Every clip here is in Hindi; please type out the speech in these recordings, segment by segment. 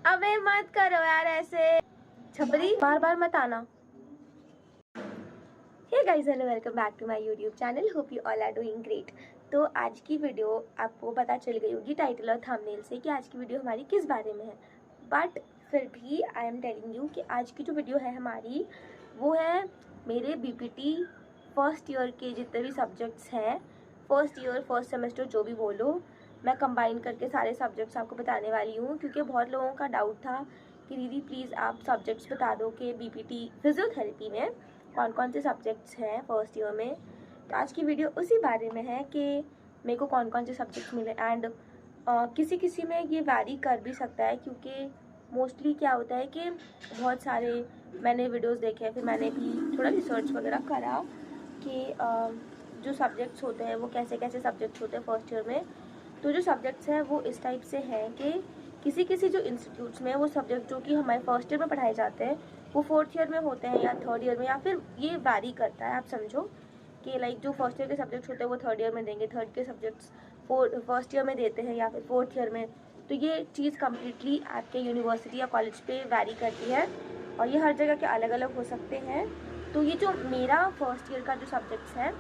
अबे मत करो यार ऐसे, छपरी बार बार मत आना। Hey guys, hello, welcome back to my YouTube channel. Hope you all are doing great. तो आज की वीडियो आपको पता चल गई होगी टाइटल और थंबनेल से कि आज की वीडियो हमारी किस बारे में है, बट फिर भी आई एम टेलिंग यू कि आज की जो वीडियो है हमारी वो है मेरे बीपीटी फर्स्ट ईयर के जितने भी सब्जेक्ट्स हैं, फर्स्ट ईयर फर्स्ट सेमेस्टर जो भी बोलो, मैं कंबाइन करके सारे सब्जेक्ट्स आपको बताने वाली हूँ। क्योंकि बहुत लोगों का डाउट था कि दीदी प्लीज़ आप सब्जेक्ट्स बता दो कि बीपीटी फिजियोथेरेपी में कौन कौन से सब्जेक्ट्स हैं फर्स्ट ईयर में। तो आज की वीडियो उसी बारे में है कि मेरे को कौन कौन से सब्जेक्ट्स मिले। एंड किसी किसी में ये वैरी कर भी सकता है, क्योंकि मोस्टली क्या होता है कि बहुत सारे मैंने वीडियोस देखे हैं, फिर मैंने भी थोड़ा रिसर्च वगैरह करा कि जो सब्जेक्ट्स होते हैं वो कैसे कैसे सब्जेक्ट्स होते हैं फर्स्ट ईयर में। तो जो सब्जेक्ट्स हैं वो इस टाइप से हैं कि किसी किसी जो इंस्टीट्यूट्स में वो सब्जेक्ट जो कि हमारे फर्स्ट ईयर में पढ़ाए जाते हैं वो फोर्थ ईयर में होते हैं या थर्ड ईयर में, या फिर ये वैरी करता है। आप समझो कि लाइक जो फर्स्ट ईयर के सब्जेक्ट्स होते हैं वो थर्ड ईयर में देंगे, थर्ड के सब्जेक्ट्स फर्स्ट ईयर में देते हैं या फिर फोर्थ ईयर में। तो ये चीज़ कम्प्लीटली आपके यूनिवर्सिटी या कॉलेज पे वैरी करती है और ये हर जगह के अलग अलग हो सकते हैं। तो ये जो मेरा फर्स्ट ईयर का जो सब्जेक्ट्स है,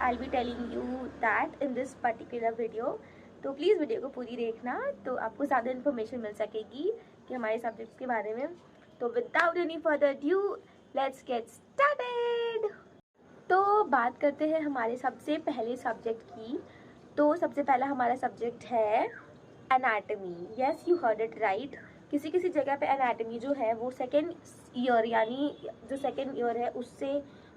I will be telling you that in this particular video. तो प्लीज़ वीडियो को पूरी देखना तो आपको ज़्यादा इन्फॉर्मेशन मिल सकेगी कि हमारे सब्जेक्ट्स के बारे में। तो without any further due let's get started. तो बात करते हैं हमारे सबसे पहले सब्जेक्ट की। तो सबसे पहला हमारा सब्जेक्ट है anatomy. Yes, you heard it right. किसी किसी जगह पे एनाटमी जो है वो सेकेंड ईयर यानी जो सेकेंड ईयर है उससे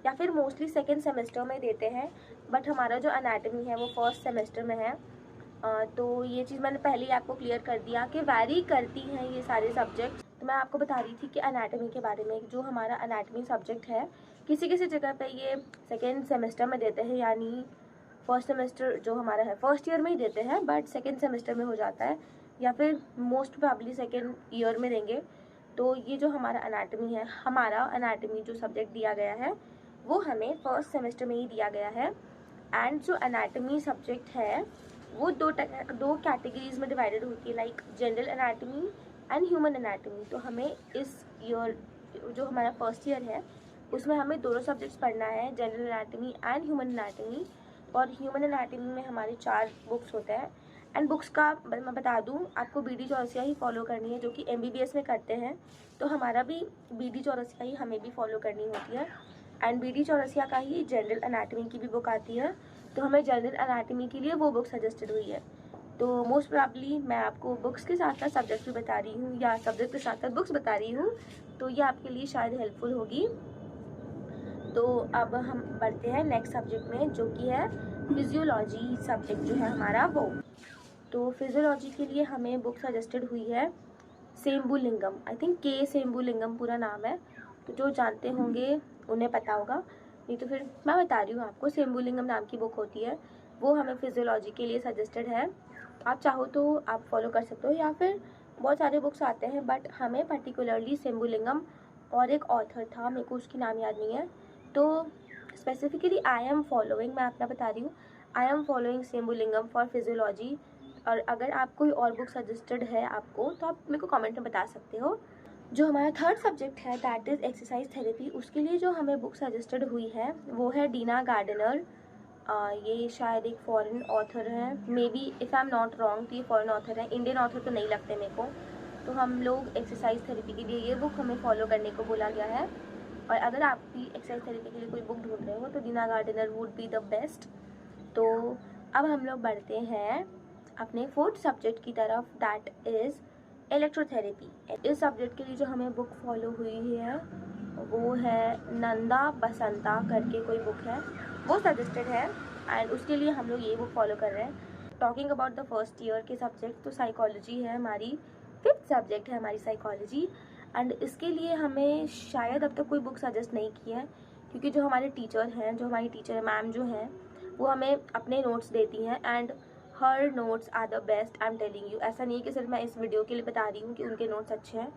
या फिर मोस्टली सेकेंड सेमेस्टर में देते हैं, बट हमारा जो एनाटमी है वो फर्स्ट सेमेस्टर में है। तो ये चीज़ मैंने पहले ही आपको क्लियर कर दिया कि वैरी करती हैं ये सारे सब्जेक्ट। तो मैं आपको बता रही थी कि एनाटमी के बारे में, जो हमारा एनाटमी सब्जेक्ट है किसी किसी जगह पे ये सेकेंड सेमेस्टर में देते हैं, यानी फर्स्ट सेमेस्टर जो हमारा है फर्स्ट ईयर में ही देते हैं बट सेकेंड सेमेस्टर में हो जाता है, या फिर मोस्ट प्रॉब्ली सेकेंड ईयर में देंगे। तो ये जो हमारा एनाटमी है, हमारा एनाटमी जो सब्जेक्ट दिया गया है वो हमें फर्स्ट सेमेस्टर में ही दिया गया है। एंड जो एनाटमी सब्जेक्ट है वो दो कैटेगरीज में डिवाइडेड होती है, like general anatomy and human anatomy. तो हमें इस ईयर जो हमारा फर्स्ट ईयर है उसमें हमें दोनों सब्जेक्ट्स पढ़ना है, general anatomy and human anatomy. और ह्यूमन एनाटमी में हमारे 4 बुक्स होते हैं। एंड बुक्स का मैं बता दूं, आपको बीडी चौरसिया ही फॉलो करनी है जो कि एमबीबीएस में करते हैं। तो हमारा भी बीडी चौरसिया ही हमें भी फॉलो करनी होती है। एंड बीडी चौरसिया का ही जनरल एनाटमी की भी बुक आती है, तो हमें जनरल एनाटमी के लिए वो बुक सजेस्टेड हुई है। तो मोस्ट प्रॉब्ली मैं आपको बुक्स के साथ साथ सब्जेक्ट भी बता रही हूँ या सब्जेक्ट के साथ साथ बुक्स बता रही हूँ, तो ये आपके लिए शायद हेल्पफुल होगी। तो अब हम बढ़ते हैं नेक्स्ट सब्जेक्ट में, जो कि है फिजियोलॉजी सब्जेक्ट जो है हमारा वो। तो फिजियोलॉजी के लिए हमें बुक सजेस्टेड हुई है सेम्बुलिंगम, आई थिंक के सेम्बुलिंगम पूरा नाम है। तो जो जानते होंगे उन्हें पता होगा, नहीं तो फिर मैं बता रही हूँ आपको। सेम्बुलिंगम नाम की बुक होती है, वो हमें फिजियोलॉजी के लिए सजेस्टेड है। आप चाहो तो आप फॉलो कर सकते हो, या फिर बहुत सारे बुक्स आते हैं बट हमें पर्टिकुलरली सेम्बुलिंगम और एक ऑथर था, मेरे को उसकी नाम याद नहीं है। तो स्पेसिफिकली आई एम फॉलोइंग, मैं अपना बता रही हूँ, I am following Sembulingam for physiology. और अगर आप कोई और बुक सजेस्टेड है आपको तो आप मेरे को कमेंट में बता सकते हो। जो हमारा थर्ड सब्जेक्ट है दैट इज़ एक्सरसाइज थेरेपी, उसके लिए जो हमें बुक सजेस्टेड हुई है वो है डीना गार्डनर। ये शायद एक फॉरेन ऑथर है, may be if I am not wrong, तो ये फॉरेन ऑथर है, इंडियन ऑथर तो नहीं लगते मेरे को। तो हम लोग एक्सरसाइज थेरेपी के लिए ये बुक हमें फॉलो करने को बोला गया है। और अगर आप भी एक्सरसाइज थेरेपी के लिए कोई बुक ढूंढ रहे हो तो Dina Gardner would be the best. तो अब हम लोग बढ़ते हैं अपने फोर्थ सब्जेक्ट की तरफ, दैट इज़ इलेक्ट्रोथेरेपी। इस सब्जेक्ट के लिए जो हमें बुक फॉलो हुई है वो है नंदा बसंता करके कोई बुक है, वो सजेस्टेड है एंड उसके लिए हम लोग ये बुक फॉलो कर रहे हैं। Talking about the first year के सब्जेक्ट, तो साइकोलॉजी है हमारी, फिफ्थ सब्जेक्ट है हमारी साइकोलॉजी। एंड इसके लिए हमें शायद अब तक कोई बुक सजेस्ट नहीं की है, क्योंकि जो हमारे टीचर हैं, जो हमारी टीचर मैम जो हैं वो हमें अपने नोट्स देती हैं एंड हर notes are the best, I am telling you. ऐसा नहीं है कि सिर्फ मैं इस वीडियो के लिए बता रही हूँ कि उनके नोट्स अच्छे हैं,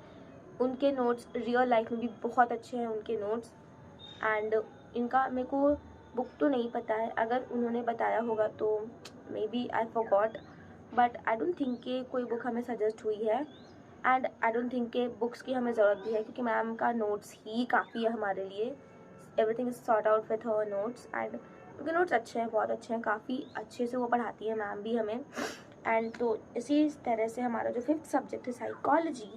उनके नोट्स रियल लाइफ में भी बहुत अच्छे हैं उनके नोट्स। एंड इनका मेरे को बुक तो नहीं पता है, अगर उन्होंने बताया होगा तो maybe I forgot, but I don't think कि कोई बुक हमें सजेस्ट हुई है, एंड आई डोंट थिंक कि बुक्स की हमें ज़रूरत भी है, क्योंकि मैम का नोट्स ही काफ़ी है हमारे लिए. Everything is sort out with her notes, and उनके नोट्स अच्छे हैं, बहुत अच्छे हैं, काफ़ी अच्छे से वो पढ़ाती है मैम भी हमें. एंड तो इसी तरह से हमारा जो 5th सब्जेक्ट है साइकोलॉजी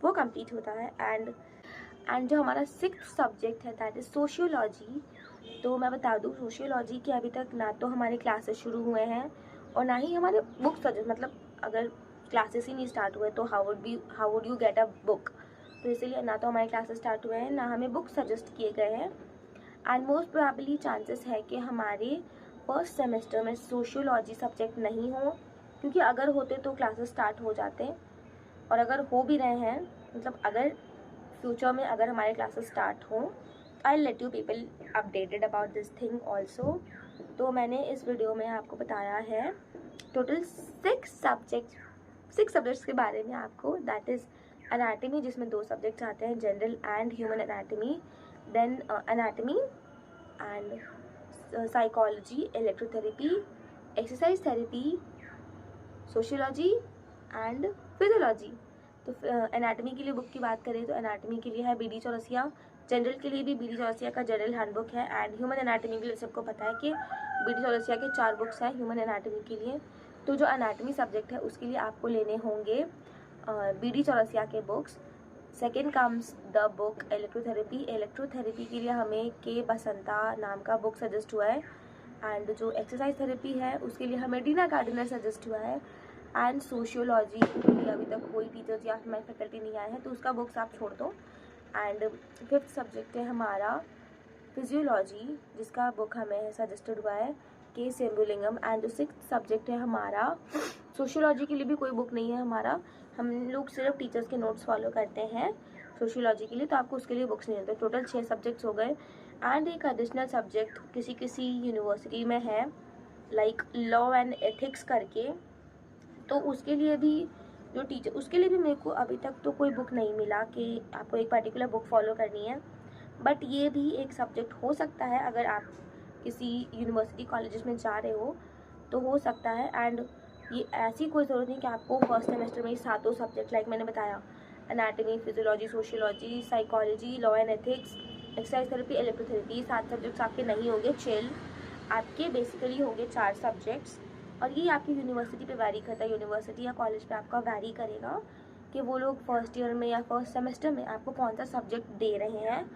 वो कंप्लीट होता है. एंड जो हमारा 6th सब्जेक्ट है दैट इज़ सोशियोलॉजी. तो मैं बता दूँ सोशियोलॉजी के अभी तक ना तो हमारे क्लासेस शुरू हुए हैं और ना ही हमारे बुक्स सजेस्ट, मतलब अगर क्लासेस ही नहीं स्टार्ट हुए तो how would you get a book. तो इसीलिए ना तो हमारे क्लासेस स्टार्ट हुए हैं, ना हमें बुक सजेस्ट किए गए हैं. एंड मोस्ट प्रोबेबली चांसेस है कि हमारे फर्स्ट सेमेस्टर में सोशियोलॉजी सब्जेक्ट नहीं हो, क्योंकि अगर होते तो क्लासेस स्टार्ट हो जाते, और अगर हो भी रहे हैं, मतलब अगर फ्यूचर में अगर हमारे क्लासेस स्टार्ट हो, I let you people updated about this thing also. तो मैंने इस वीडियो में आपको बताया है टोटल 6 सब्जेक्ट्स के बारे में आपको. दैट इज़ एनाटमी, जिसमें 2 सब्जेक्ट्स आते हैं, general and human anatomy. Then anatomy and psychology, electrotherapy, exercise therapy, sociology and physiology. तो एनाटमी के लिए बुक की बात करें तो एनाटमी के लिए है BD चौरसिया. जनरल के लिए भी BD चौरसिया का जनरल हैंडबुक है. एंड ह्यूमन एनाटमी के लिए सबको पता है कि BD चौरसिया के 4 बुक्स हैं ह्यूमन एनाटमी के लिए. तो जो एनाटमी सब्जेक्ट है उसके लिए आपको लेने होंगे BD चौरसिया के books. Second comes the book electrotherapy. Electrotherapy के लिए हमें के बसंता नाम का बुक सजेस्ट हुआ है. एंड जो एक्सरसाइज थेरेपी है उसके लिए हमें डीना गार्डनर सजेस्ट हुआ है. एंड सोशियोलॉजी के लिए अभी तक कोई टीचर्स या हमारे फैकल्टी नहीं आए हैं, तो उसका बुक्स आप छोड़ दो. एंड 5th सब्जेक्ट है हमारा फिजियोलॉजी, जिसका बुक हमें सजेस्टेड हुआ है के सेम्बुलिंगम. एंड जो 6th सब्जेक्ट है हमारा सोशियोलॉजी के लिए भी कोई बुक नहीं है हमारा, हम लोग सिर्फ टीचर्स के नोट्स फॉलो करते हैं सोशियोलॉजी के लिए, तो आपको उसके लिए बुक्स नहीं होते. टोटल 6 सब्जेक्ट्स हो गए. एंड एक एडिशनल सब्जेक्ट किसी यूनिवर्सिटी में है, लाइक लॉ एंड एथिक्स करके. तो उसके लिए भी जो टीचर, उसके लिए भी मेरे को अभी तक तो कोई बुक नहीं मिला कि आपको एक पर्टिकुलर बुक फॉलो करनी है. बट ये भी एक सब्जेक्ट हो सकता है, अगर आप किसी यूनिवर्सिटी कॉलेजेस में जा रहे हो तो हो सकता है. एंड ये ऐसी कोई ज़रूरत नहीं कि आपको फर्स्ट सेमेस्टर में 7 सब्जेक्ट, लाइक मैंने बताया, anatomy, physiology, sociology, psychology, law and ethics, exercise therapy, electrotherapy, 7 subjects आपके नहीं होंगे. चिल, आपके बेसिकली होंगे 4 सब्जेक्ट्स. और ये आपकी यूनिवर्सिटी पे वैरी करता है, यूनिवर्सिटी या कॉलेज पे आपका वैरी करेगा कि वो लोग फर्स्ट ईयर में या फर्स्ट सेमेस्टर में आपको कौन सा सब्जेक्ट दे रहे हैं.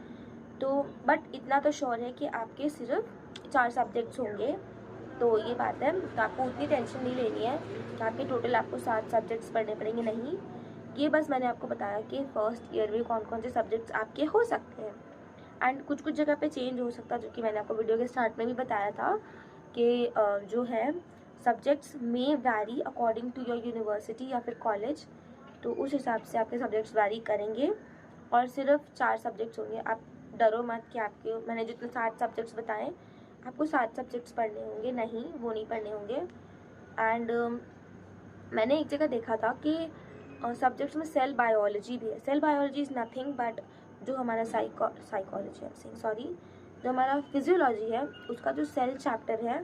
तो बट इतना तो श्योर है कि आपके सिर्फ 4 सब्जेक्ट्स होंगे. तो ये बात है, तो आपको उतनी टेंशन नहीं लेनी है कि आपके टोटल आपको 7 सब्जेक्ट्स पढ़ने पड़ेंगे, नहीं. ये बस मैंने आपको बताया कि फर्स्ट ईयर में कौन कौन से सब्जेक्ट्स आपके हो सकते हैं. एंड कुछ जगह पे चेंज हो सकता है, जो कि मैंने आपको वीडियो के स्टार्ट में भी बताया था कि जो है सब्जेक्ट्स में vary according to your university या फिर कॉलेज. तो उस हिसाब से आपके सब्जेक्ट्स वैरी करेंगे और सिर्फ 4 सब्जेक्ट्स होंगे. आप डरो मत कि आपके मैंने जितने 7 सब्जेक्ट्स बताए आपको 7 सब्जेक्ट्स पढ़ने होंगे, नहीं, वो नहीं पढ़ने होंगे. एंड मैंने एक जगह देखा था कि सब्जेक्ट्स में सेल बायोलॉजी भी है. Cell biology is nothing but जो हमारा जो हमारा फिजियोलॉजी है उसका जो सेल चैप्टर है,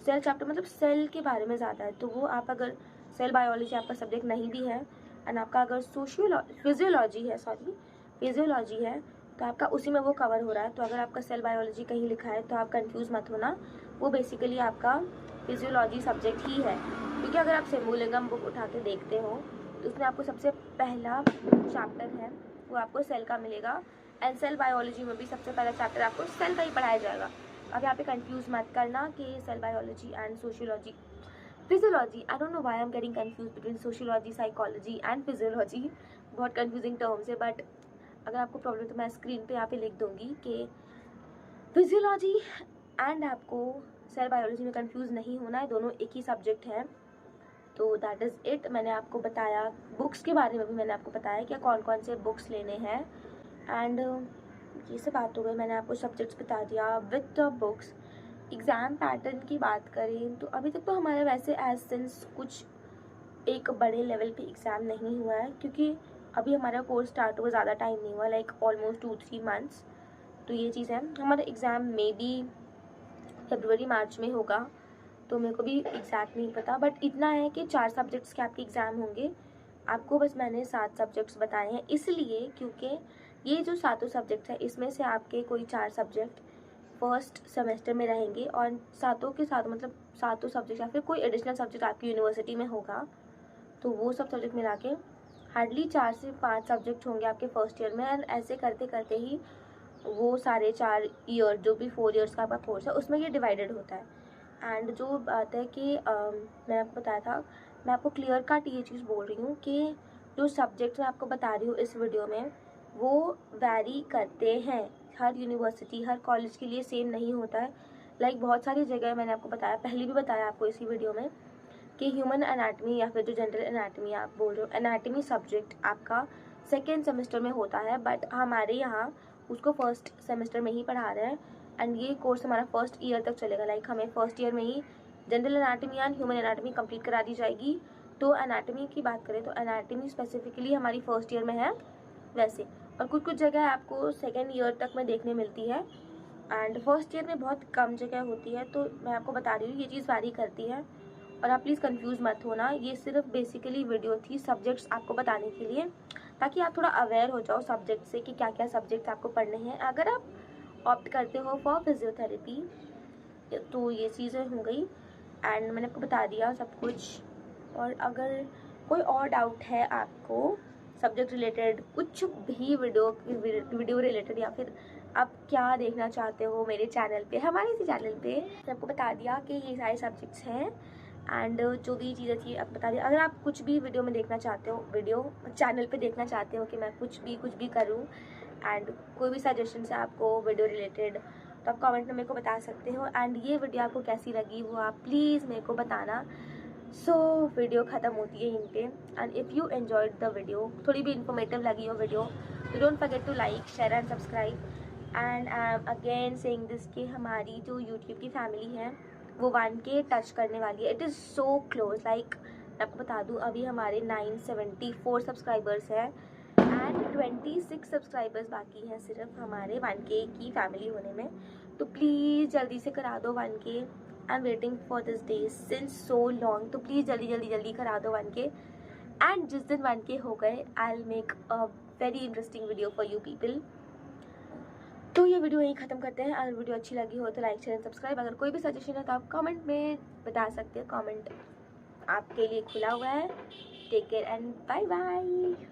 सेल चैप्टर मतलब सेल के बारे में ज़्यादा है. तो वो आप अगर सेल बायोलॉजी आपका सब्जेक्ट नहीं भी है एंड आपका अगर फिजियोलॉजी है तो आपका उसी में वो कवर हो रहा है. तो अगर आपका सेल बायोलॉजी कहीं लिखा है तो आप कंफ्यूज मत होना, वो बेसिकली आपका फिजियोलॉजी सब्जेक्ट ही है. क्योंकि अगर आप सेम्बुलिंगम बुक उठा के देखते हो तो उसमें आपको सबसे पहला चैप्टर है वो आपको सेल का मिलेगा. एंड सेल बायोलॉजी में भी सबसे पहला चैप्टर आपको सेल का ही पढ़ाया जाएगा. अब यहाँ पे कंफ्यूज मत करना कि cell biology and sociology, physiology, I don't know why I am getting confuse between sociology, psychology and physiology. बहुत कंफ्यूजिंग टर्म्स है, बट अगर आपको प्रॉब्लम तो मैं स्क्रीन पे यहाँ पे लिख दूँगी कि फिजियोलॉजी एंड आपको सेल बायोलॉजी में कंफ्यूज नहीं होना है, दोनों एक ही सब्जेक्ट है. तो दैट इज़ इट. मैंने आपको बताया बुक्स के बारे में भी, मैंने आपको बताया कि कौन कौन से बुक्स लेने हैं. एंड ये सब बात हो गई, मैंने आपको सब्जेक्ट्स बता दिया with the books. Exam pattern की बात करें तो अभी तक तो हमारे वैसे एज सिंस कुछ एक बड़े लेवल पे एग्ज़ाम नहीं हुआ है, क्योंकि अभी हमारा कोर्स स्टार्ट हुआ ज़्यादा टाइम नहीं हुआ, लाइक ऑलमोस्ट 2-3 मंथ्स. तो ये चीज़ है. हमारा एग्ज़ाम मे बी फरवरी मार्च में होगा. तो मेरे को भी एग्जैक्ट नहीं पता, बट इतना है कि 4 सब्जेक्ट्स के आपके एग्ज़ाम होंगे। आपको बस मैंने 7 सब्जेक्ट्स बताए हैं, इसलिए क्योंकि ये जो 7 सब्जेक्ट्स हैं इसमें से आपके कोई 4 सब्जेक्ट फर्स्ट सेमेस्टर में रहेंगे और 7 के साथ मतलब 7 सब्जेक्ट या फिर कोई एडिशनल सब्जेक्ट आपकी यूनिवर्सिटी में होगा, तो वो सब सब्जेक्ट मिला के हार्डली 4 से 5 सब्जेक्ट होंगे आपके फर्स्ट ईयर में। एंड ऐसे करते करते ही वो सारे 4 ईयर जो भी 4 ईयर्स का आपका कोर्स है उसमें ये डिवाइडेड होता है। एंड जो बात है कि मैंने आपको बताया था, मैं आपको क्लियर कट ये चीज़ बोल रही हूँ कि जो सब्जेक्ट्स मैं आपको बता रही हूँ इस वीडियो में वो वैरी करते हैं। हर यूनिवर्सिटी हर कॉलेज के लिए सेम नहीं होता है। लाइक बहुत सारी जगह मैंने आपको बताया, पहले भी बताया आपको इसी वीडियो में, कि ह्यूमन एनाटमी या फिर जो जनरल एनाटमी आप बोल रहे हो, एनाटमी सब्जेक्ट आपका सेकेंड सेमेस्टर में होता है, बट हमारे यहाँ उसको फर्स्ट सेमेस्टर में ही पढ़ा रहे हैं। एंड ये कोर्स हमारा फर्स्ट ईयर तक चलेगा। लाइक हमें फर्स्ट ईयर में ही general anatomy and human anatomy complete करा दी जाएगी। तो एनाटमी की बात करें तो एनाटमी स्पेसिफिकली हमारी फर्स्ट ईयर में है वैसे, और कुछ कुछ जगह आपको सेकेंड ईयर तक में देखने मिलती है एंड फर्स्ट ईयर में बहुत कम जगह होती है। तो मैं आपको बता रही हूँ ये चीज़ वारी करती है, और आप प्लीज़ कंफ्यूज मत होना। ये सिर्फ बेसिकली वीडियो थी सब्जेक्ट्स आपको बताने के लिए, ताकि आप थोड़ा अवेयर हो जाओ सब्जेक्ट से कि क्या क्या सब्जेक्ट्स आपको पढ़ने हैं। अगर आप ऑप्ट करते हो फॉर फिजियोथेरेपी तो ये चीज़ें हो गई एंड मैंने आपको बता दिया सब कुछ। और अगर कोई और डाउट है आपको सब्जेक्ट रिलेटेड, कुछ भी वीडियो रिलेटेड, या फिर आप क्या देखना चाहते हो मेरे चैनल पे, हमारे इसी चैनल पे, मैंने आपको बता दिया कि ये सारे सब्जेक्ट्स हैं एंड जो भी चीज़ें थी आप बता दिया। अगर आप कुछ भी वीडियो में देखना चाहते हो, वीडियो चैनल पे देखना चाहते हो कि मैं कुछ भी करूँ एंड कोई भी सजेशन है आपको वीडियो रिलेटेड, तो आप कमेंट में मेरे को बता सकते हो। एंड ये वीडियो आपको कैसी लगी वो आप प्लीज़ मेरे को बताना। सो वीडियो ख़त्म होती है यहीं पे। And if you enjoyed the video, थोड़ी भी इन्फॉर्मेटिव लगी हो वीडियो, तो don't forget to like share and subscribe. And I am again saying this कि हमारी जो यूट्यूब की फैमिली है वो 1K टच करने वाली है। It is so close. Like मैं आपको बता दूँ अभी हमारे 974 सब्सक्राइबर्स हैं एंड 26 सब्सक्राइबर्स बाकी हैं सिर्फ हमारे 1K की फैमिली होने में। तो प्लीज़ जल्दी से करा दो 1K। I am waiting for this day since so long, तो प्लीज़ जल्दी करा दो 1K। एंड जिस दिन 1K हो गए I will make a very interesting video for you people. तो ये वीडियो यहीं ख़त्म करते हैं। अगर वीडियो अच्छी लगी हो तो लाइक शेयर सब्सक्राइब। अगर कोई भी सजेशन है तो आप कमेंट में बता सकते हो। कमेंट आपके लिए खुला हुआ है। Take care and bye bye.